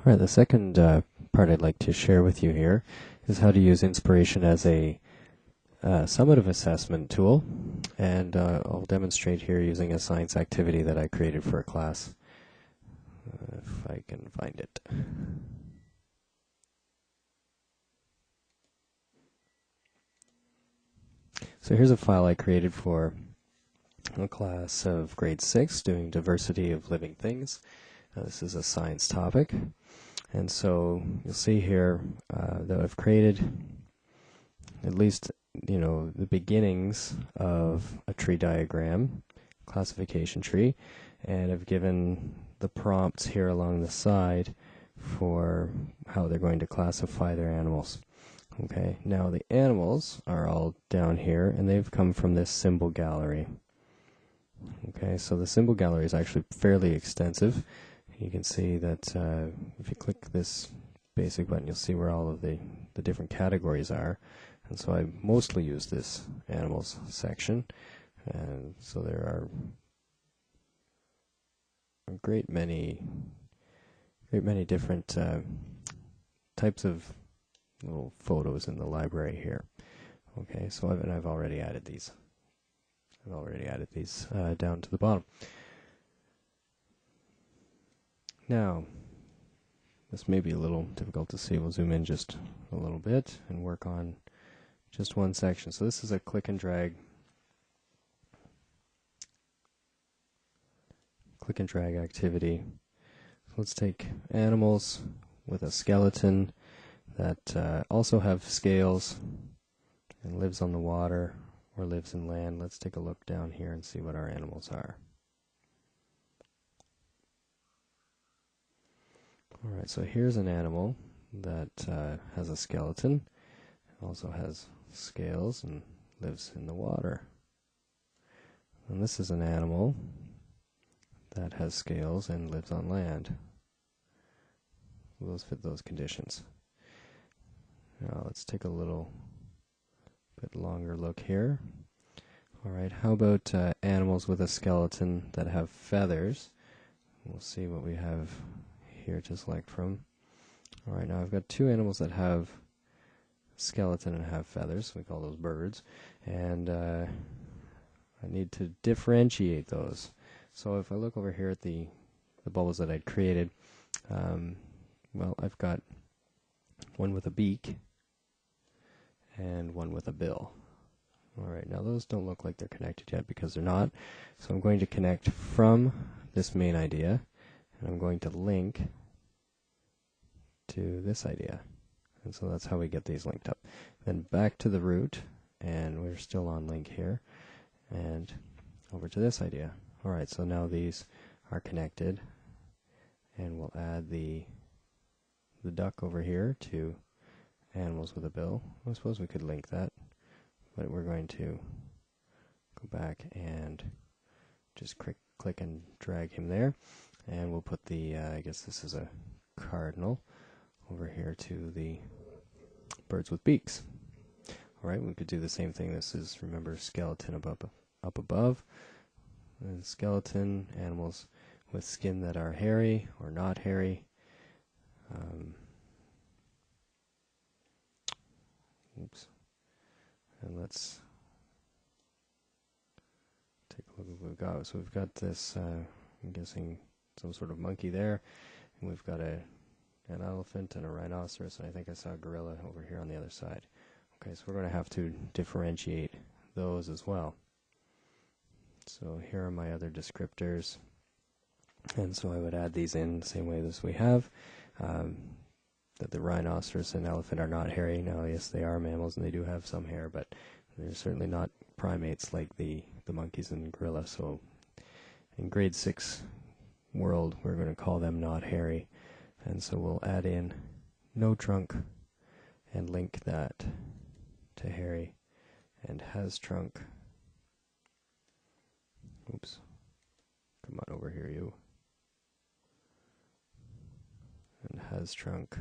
All right, the second part I'd like to share with you here is how to use inspiration as a summative assessment tool, and I'll demonstrate here using a science activity that I created for a class, if I can find it. So here's a file I created for a class of grade 6 doing diversity of living things. This is a science topic, and so you'll see here that I've created at least the beginnings of a tree diagram, classification tree, and I've given the prompts here along the side for how they're going to classify their animals. Okay, now the animals are all down here, and they've come from this symbol gallery. Okay, so the symbol gallery is actually fairly extensive. You can see that if you click this basic button, you'll see where all of the different categories are. And so I mostly use this animals section. And so there are a great many different types of little photos in the library here. Okay, so I've already added these. Down to the bottom. Now, this may be a little difficult to see. We'll zoom in just a little bit and work on just one section. So this is a click and drag activity. So let's take animals with a skeleton that also have scales and lives on the water or lives in land. Let's take a look down here and see what our animals are. Alright, so here's an animal that has a skeleton, also has scales and lives in the water. And this is an animal that has scales and lives on land. Those fit those conditions. Now let's take a little bit longer look here. Alright, how about animals with a skeleton that have feathers? We'll see what we have here to select from. Alright, now I've got two animals that have skeleton and have feathers. We call those birds. And I need to differentiate those. So if I look over here at the bubbles that I'd created, well, I've got one with a beak and one with a bill. Alright, now those don't look like they're connected yet because they're not. So I'm going to connect from this main idea, and I'm going to link to this idea. And so that's how we get these linked up. Then back to the root, and we're still on link here, and over to this idea. Alright, so now these are connected, and we'll add the duck over here to animals with a bill. I suppose we could link that, but we're going to go back and just click and drag him there, and we'll put the, I guess this is a cardinal, over here to the birds with beaks. Alright, we could do the same thing. This is, remember, skeleton up above. And skeleton, animals with skin that are hairy or not hairy. Oops. And let's take a look at what we've got. So we've got this, I'm guessing, some sort of monkey there. And we've got an elephant and a rhinoceros, and I think I saw a gorilla over here on the other side. Okay, so we're going to have to differentiate those as well. So here are my other descriptors, and so I would add these in the same way as we have. That the rhinoceros and elephant are not hairy. Now, yes, they are mammals and they do have some hair, but they're certainly not primates like the monkeys and gorilla. So in grade 6 world, we're going to call them not hairy. And so we'll add in no trunk and link that to hairy, and has trunk. Oops. Come on over here, you. And has trunk.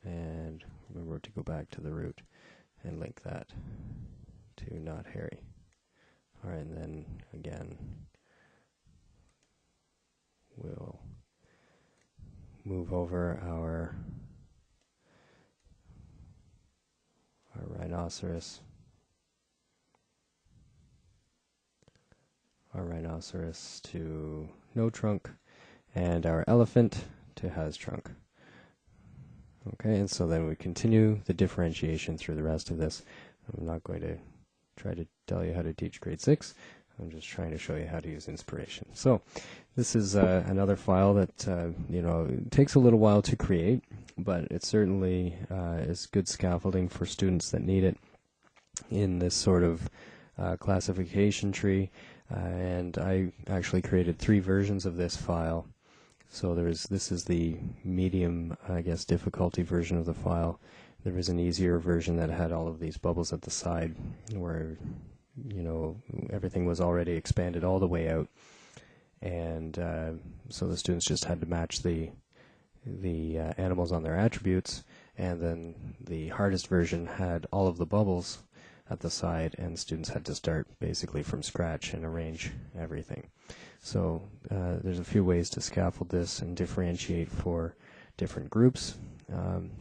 And remember to go back to the root and link that to not hairy. Alright, and then again, we'll move over our rhinoceros. Our rhinoceros to no trunk, and our elephant to has trunk. Okay, and so then we continue the differentiation through the rest of this. I'm not going to try to tell you how to teach grade 6. I'm just trying to show you how to use inspiration. So this is another file that it takes a little while to create, but it certainly is good scaffolding for students that need it in this sort of classification tree. And I actually created 3 versions of this file. So this is the medium, I guess, difficulty version of the file. There was an easier version that had all of these bubbles at the side where, everything was already expanded all the way out. And so the students just had to match the animals on their attributes. And then the hardest version had all of the bubbles at the side, and students had to start basically from scratch and arrange everything. So there's a few ways to scaffold this and differentiate for different groups.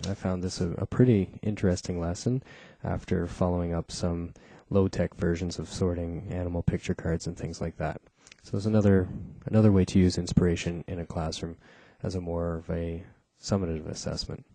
I found this a pretty interesting lesson after following up some low-tech versions of sorting animal picture cards and things like that. So it's another way to use inspiration in a classroom as a more of a summative assessment.